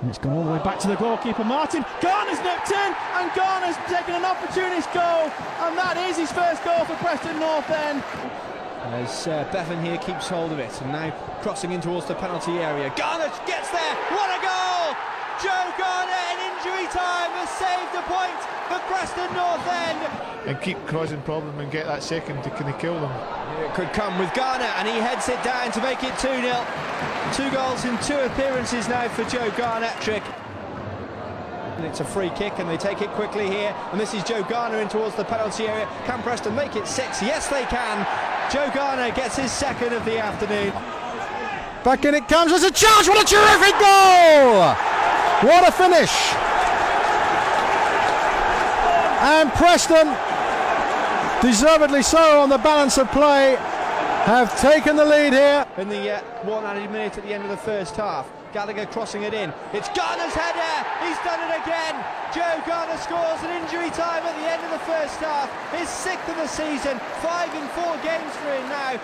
And it's gone all the way back to the goalkeeper, Martin. Garner's nipped in, and Garner's taken an opportunist goal, and that is his first goal for Preston North End. As Bevan here keeps hold of it, and now crossing in towards the penalty area. Garner gets there, what a goal! Joe Garner in injury time has saved a point for Preston North End. And keep causing problem and get that second to kind of kill them. Here it could come with Garner, and he heads it down to make it 2-0. 2 goals in 2 appearances now for Joe Garner. And it's a free kick, and they take it quickly here, and this is Joe Garner in towards the penalty area. Can Preston make it 6? Yes, they can. Joe Garner gets his second of the afternoon. Back in it comes, there's a chance, what a terrific goal! What a finish! And Preston, deservedly so on the balance of play, have taken the lead here. In the 1 added minute at the end of the first half, Gallagher crossing it in. It's Garner's header, he's done it again. Joe Garner scores an injury time at the end of the first half. His 6th of the season, 5 in 4 games for him now.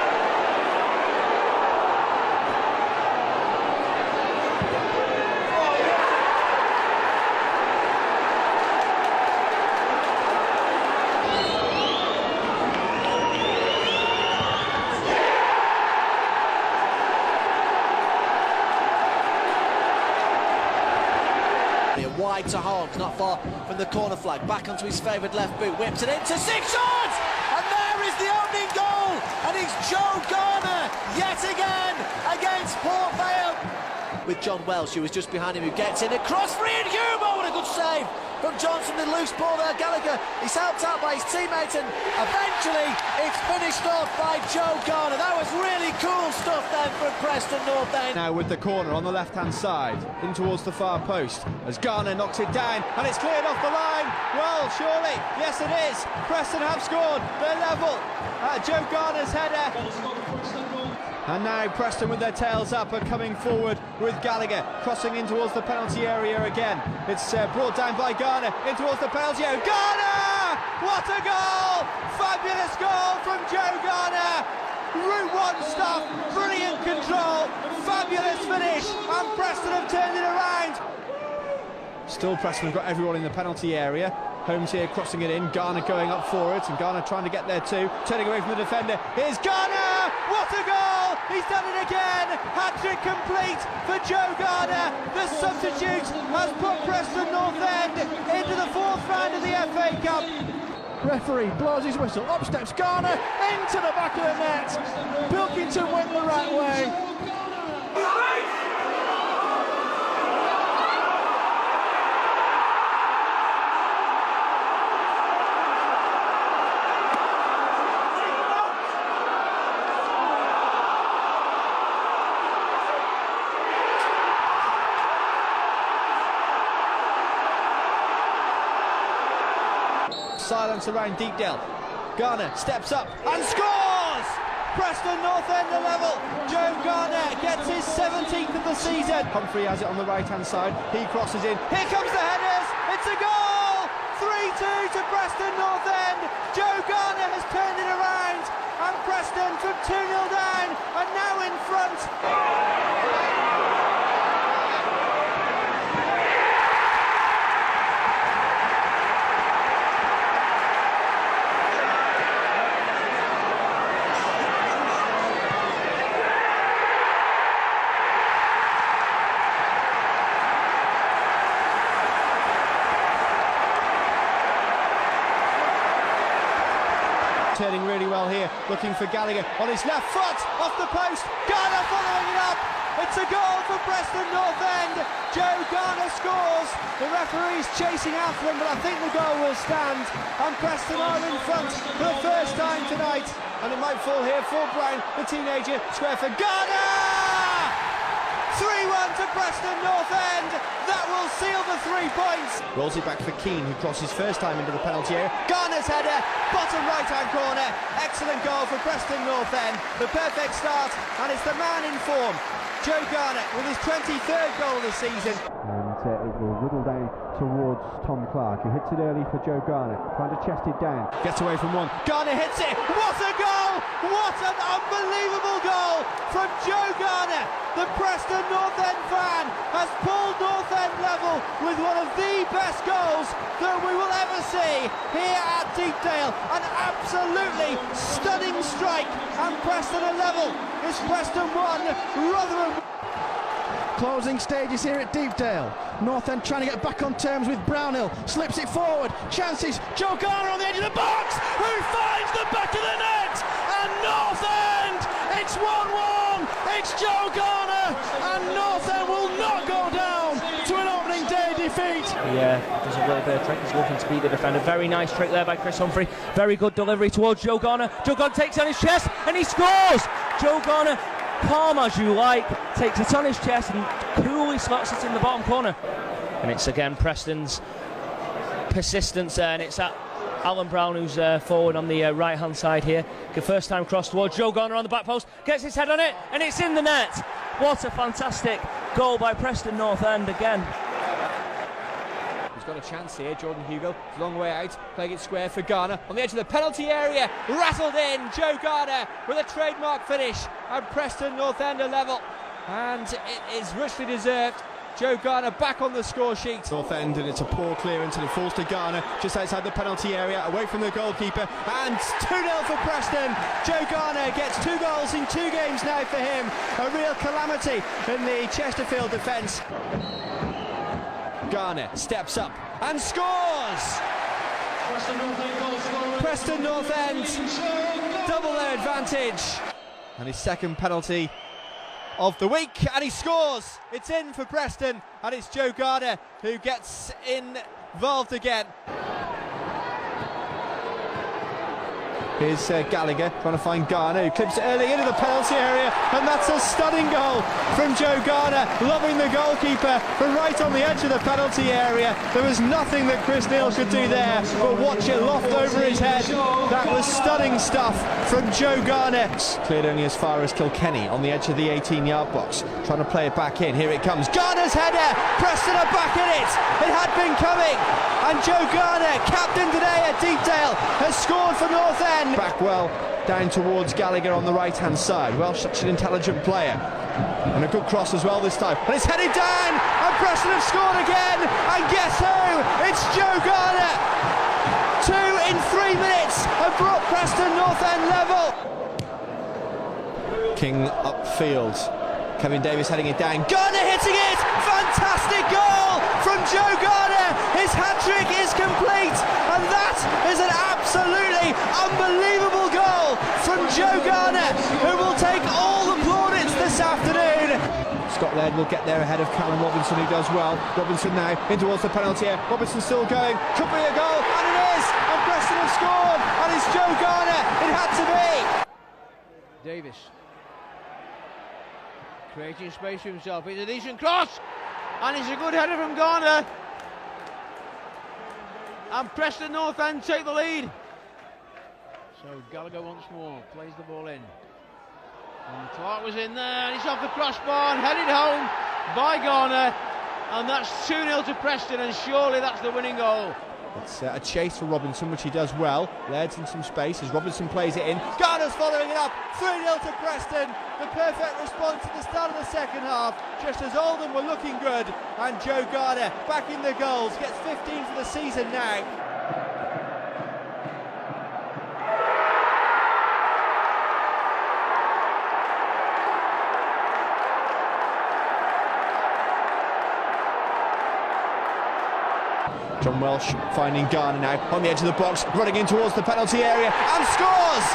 Wide to Holmes, not far from the corner flag, back onto his favoured left boot, whips it into 6 shots, and there is the opening goal, and it's Joe Garner yet again against Port Vale. With John Welsh, who was just behind him, who gets in, a cross free, and Humo, what a good save from Johnson. The loose ball there, Gallagher, he's helped out by his teammate, and eventually it's finished off by Joe Garner. That was really cool stuff then for Preston North End. Now with the corner on the left hand side, in towards the far post, as Garner knocks it down, and it's cleared off the line. Well, surely, yes it is. Preston have scored, they're level. Joe Garner's header. And now Preston with their tails up are coming forward with Gallagher crossing in towards the penalty area again. It's brought down by Garner in towards the penalty area. Garner! What a goal! Fabulous goal from Joe Garner! Route 1 stuff, brilliant control, fabulous finish, and Preston have turned it around. Still Preston have got everyone in the penalty area. Holmes here crossing it in, Garner going up for it, and Garner trying to get there too, turning away from the defender. Here's Garner! What a goal! He's done it again! Hat-trick complete for Joe Garner. The substitute has put Preston North End into the 4th round of the FA Cup. Referee blows his whistle, up steps Garner, into the back of the net. Pilkington went the right way. Silence around Deepdale. Garner steps up and scores! Preston North End are level. Joe Garner gets his 17th of the season. Humphrey has it on the right hand side. He crosses in. Here comes the headers. It's a goal! 3-2 to Preston North End. Joe Garner has turned it around, and Preston from 2-0 down are now in front. Turning really well here, looking for Gallagher on his left foot, off the post, Garner following it up. It's a goal for Preston North End. Joe Garner scores. The referee's chasing after him, but I think the goal will stand, and Preston are in front for the first time tonight. And it might fall here for Brown, the teenager, square for Garner! 3-1 to Preston North End. That will seal the 3 points. Rolls it back for Keane, who crosses first time into the penalty area. Garner's header, bottom right-hand corner. Excellent goal for Preston North End. The perfect start, and it's the man in form, Joe Garner, with his 23rd goal of the season. And it will whittle down towards Tom Clark, who hits it early for Joe Garner, trying to chest it down, gets away from one, Garner hits it, what a goal! What an unbelievable goal from Joe Garner! The Preston North End fan has pulled North End level with one of the best goals that we will ever see here at Deepdale. An absolutely stunning strike, and Preston are level. It's Preston 1, Rotherham. Closing stages here at Deepdale. North End trying to get back on terms with Brownhill. Slips it forward. Chances. Joe Garner on the edge of the box. Who finds the back of the net? And North End. It's 1-1. It's Joe Garner. And North End will not go down to an opening day defeat. Yeah, there's a little bit of trick. He's looking to beat the defender. Very nice trick there by Chris Humphrey. Very good delivery towards Joe Garner. Joe Garner takes it on his chest and he scores. Joe Garner, calm as you like, takes it on his chest and coolly slots it in the bottom corner. And it's again Preston's persistence there, and it's Alan Brown who's forward on the right hand side here. The first time cross towards Joe Garner on the back post, gets his head on it and it's in the net. What a fantastic goal by Preston North End again. He's got a chance here, Jordan Hugo, long way out, playing it square for Garner, on the edge of the penalty area, rattled in, Joe Garner with a trademark finish, and Preston North End are level, and it is richly deserved. Joe Garner back on the score sheet. North End, and it's a poor clearance, and it falls to Garner just outside the penalty area, away from the goalkeeper, and 2-0 for Preston. Joe Garner gets 2 goals in 2 games now for him, a real calamity in the Chesterfield defence. Garner steps up and scores! Preston North End double their advantage. And his second penalty of the week, and he scores! It's in for Preston, and it's Joe Garner who gets involved again. Here's Gallagher trying to find Garner, who clips it early into the penalty area, and that's a stunning goal from Joe Garner, loving the goalkeeper from right on the edge of the penalty area. There was nothing that Chris Neal could do there, but watch it loft over his head. That was stunning stuff from Joe Garner. Cleared only as far as Kilkenny on the edge of the 18-yard box, trying to play it back in. Here it comes, Garner's header. Preston are back in it. It had been coming, and Joe Garner, captain today at Deepdale, has scored for North End. Back well down towards Gallagher on the right-hand side. Well, such an intelligent player, and a good cross as well this time, and it's headed down, and Preston have scored again, and guess who? It's Joe Garner. 2 in 3 minutes have brought Preston North End level. King upfield, Kevin Davis heading it down, Garner hitting it, fantastic goal from Joe Garner. His hat-trick is complete, and that is an absolutely unbelievable goal from Joe Garner, who will take all the plaudits this afternoon. Scott Laird will get there ahead of Callum Robinson, who does well. Robinson now in towards the penalty area. Robinson still going, could be a goal, and it is, and Preston have scored, and it's Joe Garner. It had to be. Davis creating space for himself. It's a decent cross, and it's a good header from Garner, and Preston North End take the lead. So Gallagher once more plays the ball in, and Clark was in there, and it's off the crossbar and headed home by Garner, and that's 2-0 to Preston, and surely that's the winning goal. It's a chase for Robinson, which he does well. Laird's in some space as Robinson plays it in. Garner's following it up. 3-0 to Preston. The perfect response at the start of the second half, just as Oldham were looking good. And Joe Garner back in the goals, gets 15 for the season now. John Welsh finding Garner now on the edge of the box, running in towards the penalty area, and scores!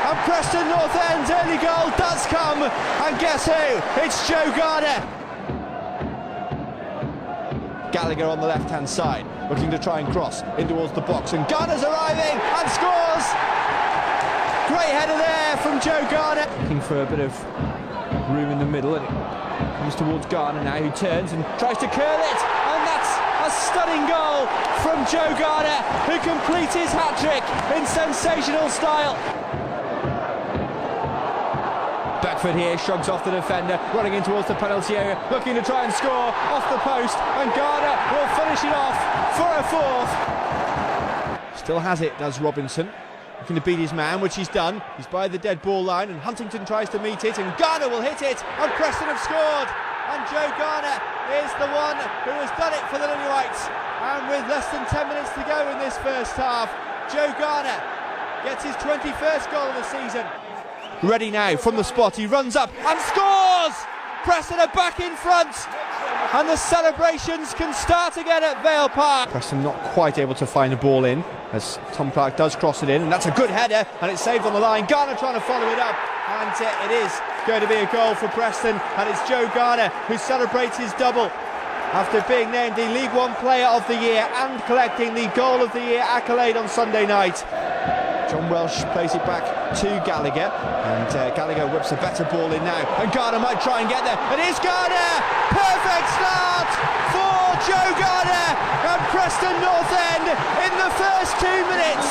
And Preston North End's early goal does come, and guess who? It's Joe Garner. Gallagher on the left-hand side, looking to try and cross in towards the box, and Garner's arriving and scores! Great header there from Joe Garner. Looking for a bit of room in the middle, and it comes towards Garner now, who turns and tries to curl it, and that's a stunning goal from Joe Garner, who completes his hat-trick in sensational style. Back Beckford here shrugs off the defender, running in towards the penalty area, looking to try and score off the post, and Garner will finish it off for a fourth. Still has it, does Robinson. Looking to beat his man, which he's done. He's by the dead ball line, and Huntington tries to meet it, and Garner will hit it, and Preston have scored. And Joe Garner is the one who has done it for the Lily Whites. And with less than 10 minutes to go in this first half, Joe Garner gets his 21st goal of the season. Ready now from the spot, he runs up and scores! Preston are back in front, and the celebrations can start again at Vale Park. Preston not quite able to find the ball in, as Tom Clark does cross it in, and that's a good header, and it's saved on the line. Garner trying to follow it up, and it is going to be a goal for Preston, and it's Joe Garner who celebrates his double after being named the League One Player of the Year and collecting the Goal of the Year accolade on Sunday night. John Welsh plays it back to Gallagher, and Gallagher whips a better ball in now, and Garner might try and get there. It is Garner! Perfect start for Joe Garner and Preston North End in the first 2 minutes.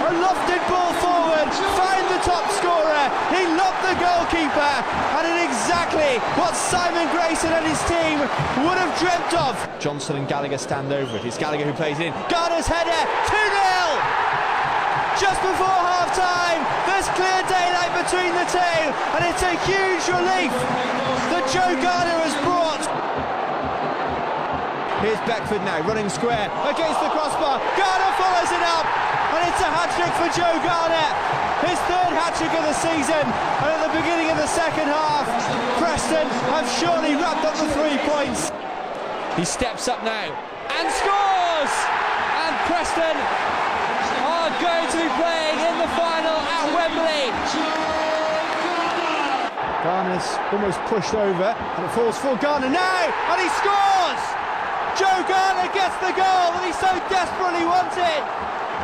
A lofted ball forward, find the top scorer, he lobbed the goalkeeper, and in exactly what Simon Grayson and his team would have dreamt of. Johnson and Gallagher stand over it. It's Gallagher who plays it in. Garner's header, 2-0! Just before half-time, there's clear daylight between the two, and it's a huge relief that Joe Garner has brought. Here's Beckford now, running square against the crossbar. Garner follows it up, and it's a hat-trick for Joe Garner. His third hat-trick of the season, and at the beginning of the second half, Preston have surely wrapped up the 3 points. He steps up now, and scores! And Preston are going to be playing in the final at Wembley. Garner's almost pushed over, and it falls for Garner now, and he scores! Joe Garner gets the goal that he so desperately wanted,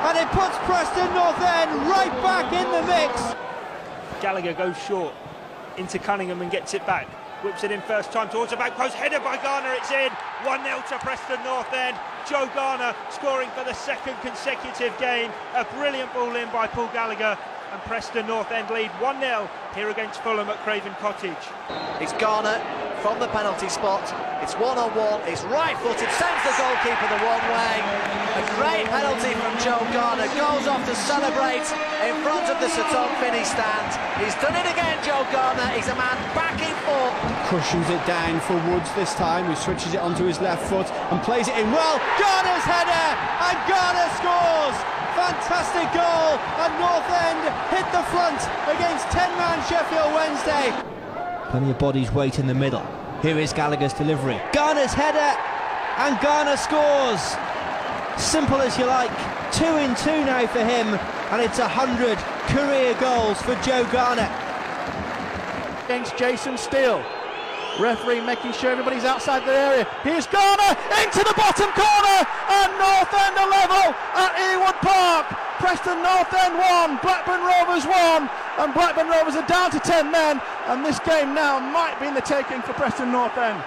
and it puts Preston North End right back in the mix. Gallagher goes short into Cunningham and gets it back. Whips it in first time towards the back post, headed by Garner, it's in. 1-0 to Preston North End. Joe Garner scoring for the second consecutive game. A brilliant ball in by Paul Gallagher, and Preston North End lead 1-0 here against Fulham at Craven Cottage. It's Garner from the penalty spot. It's one-on-one, it's right-footed, sends the goalkeeper the wrong way. A great penalty from Joe Garner, goes off to celebrate in front of the Sutton Finney stand. He's done it again, Joe Garner, he's a man back in form. Cushions it down for Woods this time, who switches it onto his left foot and plays it in well. Garner's header, and Garner scores! Fantastic goal, and North End hit the front against 10-man Sheffield Wednesday. Plenty of bodies wait in the middle. Here is Gallagher's delivery. Garner's header, and Garner scores. Simple as you like. 2 in 2 now for him, and it's 100 career goals for Joe Garner. Against Jason Steele. Referee making sure everybody's outside the area. Here's Garner into the bottom corner, and North End are level at Ewood Park. Preston North End 1, Blackburn Rovers 1, and Blackburn Rovers are down to 10 men, and this game now might be in the taking for Preston North End.